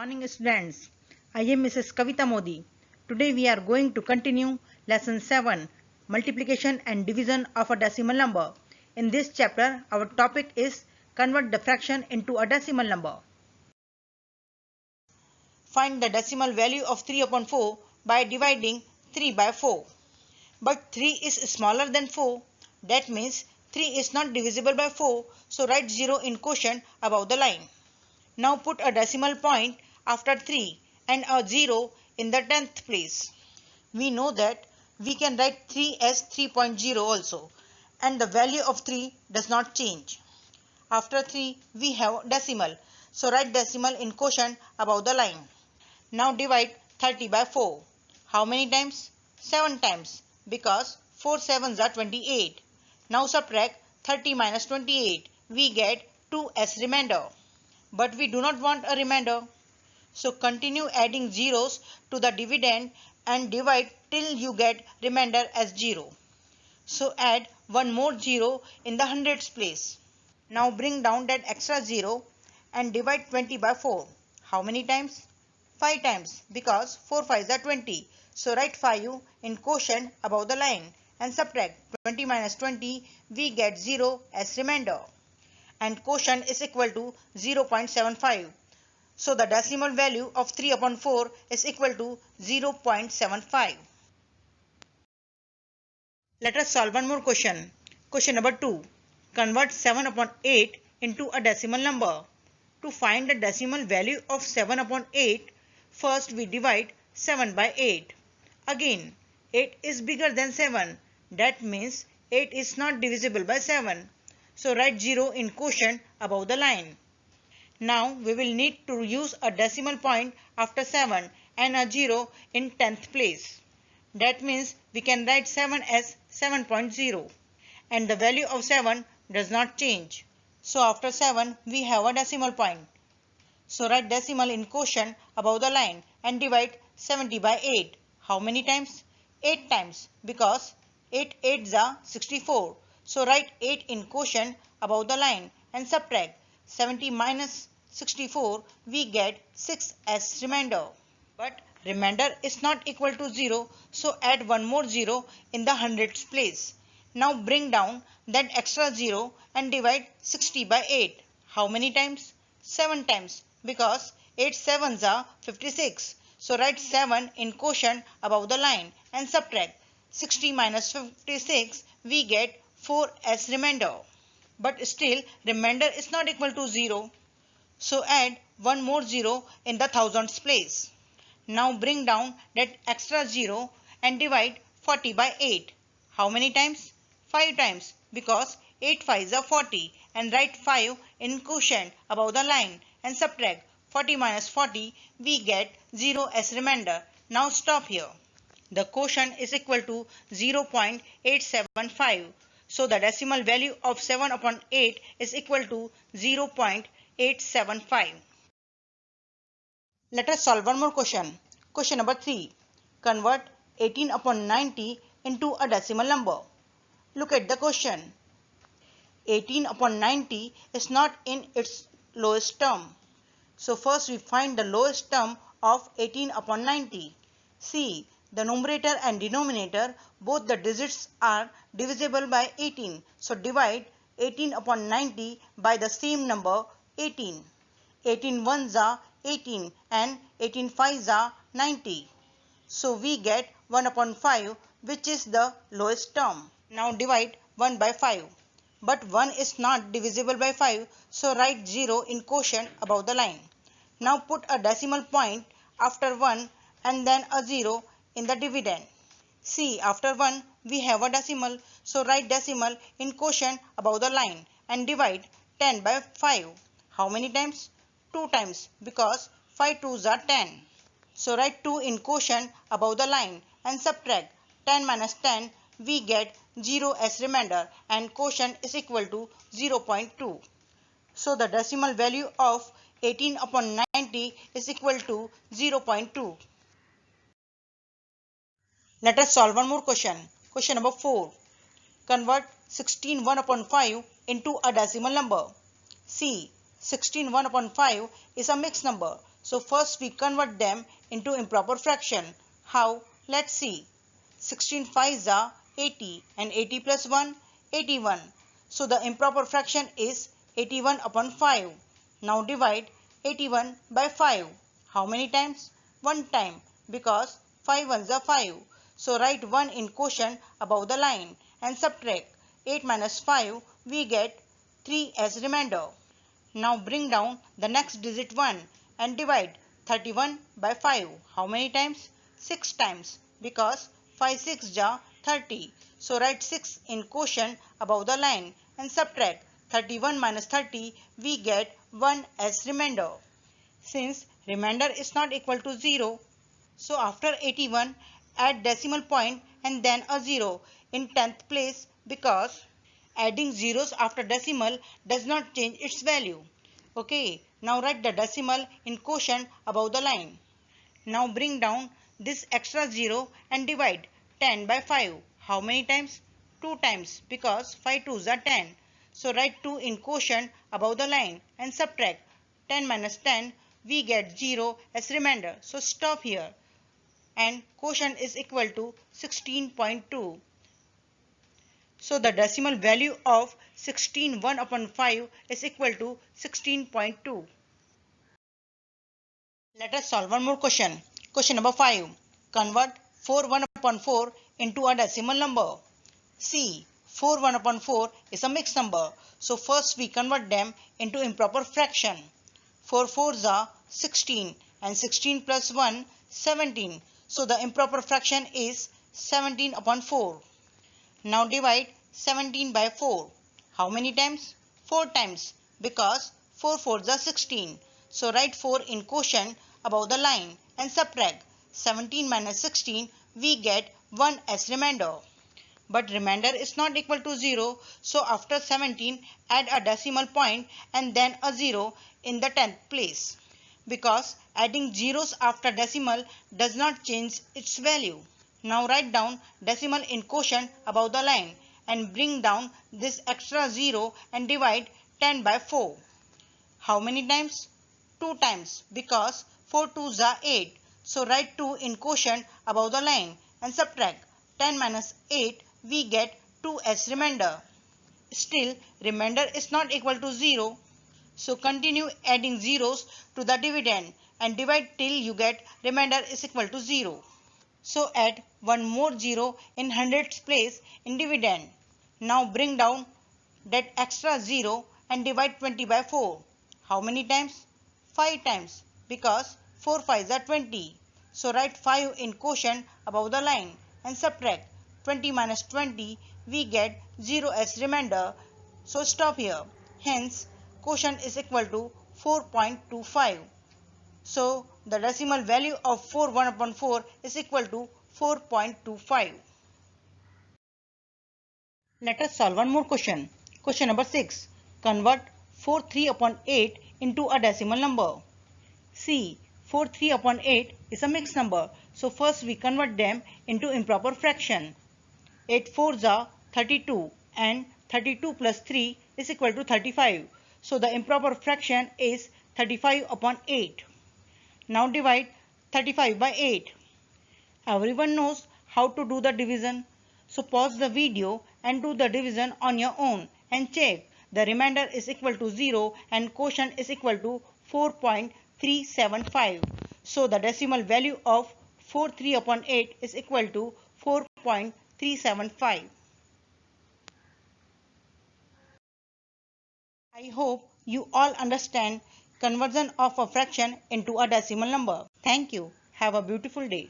Morning students, I am Mrs. Kavita Modi. Today we are going to continue lesson 7, multiplication and division of a decimal number. In this chapter our topic is convert the fraction into a decimal number. Find the decimal value of 3 upon 4 by dividing 3 by 4. But 3 is smaller than 4. That means 3 is not divisible by 4. So write 0 in quotient above the line. Now put a decimal point after 3 and a 0 in the 10th place. We know that we can write 3 as 3.0 also, and the value of 3 does not change. After 3 we have decimal, so write decimal in quotient above the line. Now divide 30 by 4. How many times? 7 times, because 4 sevens are 28. Now subtract 30 minus 28. We get 2 as remainder. But we do not want a remainder. So continue adding zeros to the dividend and divide till you get remainder as 0. So add one more 0 in the hundreds place. Now bring down that extra 0 and divide 20 by 4. How many times? 5 times, because 4 5s are 20. So write 5 in quotient above the line and subtract 20 minus 20. We get 0 as remainder. And quotient is equal to 0.75. So the decimal value of 3 upon 4 is equal to 0.75. Let us solve one more question. Question number 2. Convert 7 upon 8 into a decimal number. To find the decimal value of 7 upon 8, first we divide 7 by 8. Again, 8 is bigger than 7. That means 8 is not divisible by 7. So write 0 in quotient above the line. Now we will need to use a decimal point after 7 and a 0 in 10th place. That means we can write 7 as 7.0, and the value of 7 does not change. So after 7 we have a decimal point. So write decimal in quotient above the line and divide 70 by 8. How many times? 8 times, because 8 8s are 64. So write 8 in quotient above the line and subtract 70 minus 64. We get 6 as remainder. But remainder is not equal to 0, so add one more 0 in the hundreds place. Now bring down that extra 0 and divide 60 by 8. How many times? 7 times, because 8 sevens are 56. So write 7 in quotient above the line and subtract 60 minus 56. We get 4 as remainder. But still remainder is not equal to 0. So add one more 0 in the thousands place. Now bring down that extra 0 and divide 40 by 8. How many times? 5 times, because 8 5s are 40, and write 5 in quotient above the line and subtract 40 minus 40. We get 0 as remainder. Now stop here. The quotient is equal to 0.875. So the decimal value of 7 upon 8 is equal to 0.875. Let us solve one more question. Question number 3. Convert 18 upon 90 into a decimal number. Look at the question. 18 upon 90 is not in its lowest term. So first we find the lowest term of 18 upon 90. See, the numerator and denominator, both the digits are divisible by 18. So divide 18 upon 90 by the same number 18. 18 ones are 18 and 18 fives are 90. So we get 1 upon 5, which is the lowest term. Now divide 1 by 5. But 1 is not divisible by 5, so write 0 in quotient above the line. Now put a decimal point after 1 and then a 0 in the dividend. See, after 1 we have a decimal, so write decimal in quotient above the line and divide 10 by 5. How many times? 2 times, because 5 2s are 10. So write 2 in quotient above the line and subtract 10 minus 10. We get 0 as remainder, and quotient is equal to 0.2. So the decimal value of 18 upon 90 is equal to 0.2. Let us solve one more question. Question number 4. Convert 16 1 upon 5 into a decimal number. See, 16 1 upon 5 is a mixed number. So first we convert them into improper fraction. How? Let's see. 16 5s are 80 and 80 plus 1, 81. So the improper fraction is 81 upon 5. Now divide 81 by 5. How many times? One time, because 5 ones are 5. So write 1 in quotient above the line and subtract 8 minus 5. We get 3 as remainder. Now bring down the next digit 1 and divide 31 by 5. How many times? 6 times, because 5 6 are 30. So write 6 in quotient above the line and subtract 31 minus 30. We get 1 as remainder. Since remainder is not equal to 0, so after 81 add decimal point and then a 0 in 10th place, because adding zeros after decimal does not change its value. Okay, now write the decimal in quotient above the line. Now bring down this extra 0 and divide 10 by 5. How many times? 2 times, because 5 2s are 10. So write 2 in quotient above the line and subtract 10 minus 10. We get 0 as remainder. So stop here. And quotient is equal to 16.2. So the decimal value of 16 1 upon 5 is equal to 16.2. Let us solve one more question. Question number 5. Convert 4 1 upon 4 into a decimal number. See, 4 1 upon 4 is a mixed number. So first we convert them into improper fraction. 4 4s are 16 and 16 plus 1, 17. So the improper fraction is 17 upon 4. Now divide 17 by 4. How many times? 4 times, because 4 4s are 16. So write 4 in quotient above the line and subtract 17 minus 16. We get 1 as remainder. But remainder is not equal to 0. So after 17 add a decimal point and then a 0 in the 10th place, because adding zeros after decimal does not change its value. Now write down decimal in quotient above the line and bring down this extra 0 and divide 10 by 4. How many times? 2 times, because 4 2s are 8. So write 2 in quotient above the line and subtract 10 minus 8. We get 2 as remainder. Still, remainder is not equal to 0. So continue adding zeros to the dividend and divide till you get remainder is equal to 0. So add one more 0 in hundreds place in dividend. Now bring down that extra 0 and divide 20 by 4. How many times? 5 times, because 4 5s are 20. So write 5 in quotient above the line and subtract 20 minus 20. We get 0 as remainder. So stop here. Hence quotient is equal to 4.25. So the decimal value of 4 1 upon 4 is equal to 4.25. Let us solve one more question. Question number 6. Convert 4 3 upon 8 into a decimal number. See, 4 3 upon 8 is a mixed number. So first we convert them into improper fraction. 8 4s are 32 and 32 plus 3 is equal to 35. So the improper fraction is 35 upon 8. Now divide 35 by 8. Everyone knows how to do the division. So pause the video and do the division on your own and check. The remainder is equal to 0 and quotient is equal to 4.375. So the decimal value of 4 3 upon 8 is equal to 4.375. I hope you all understand conversion of a fraction into a decimal number. Thank you. Have a beautiful day.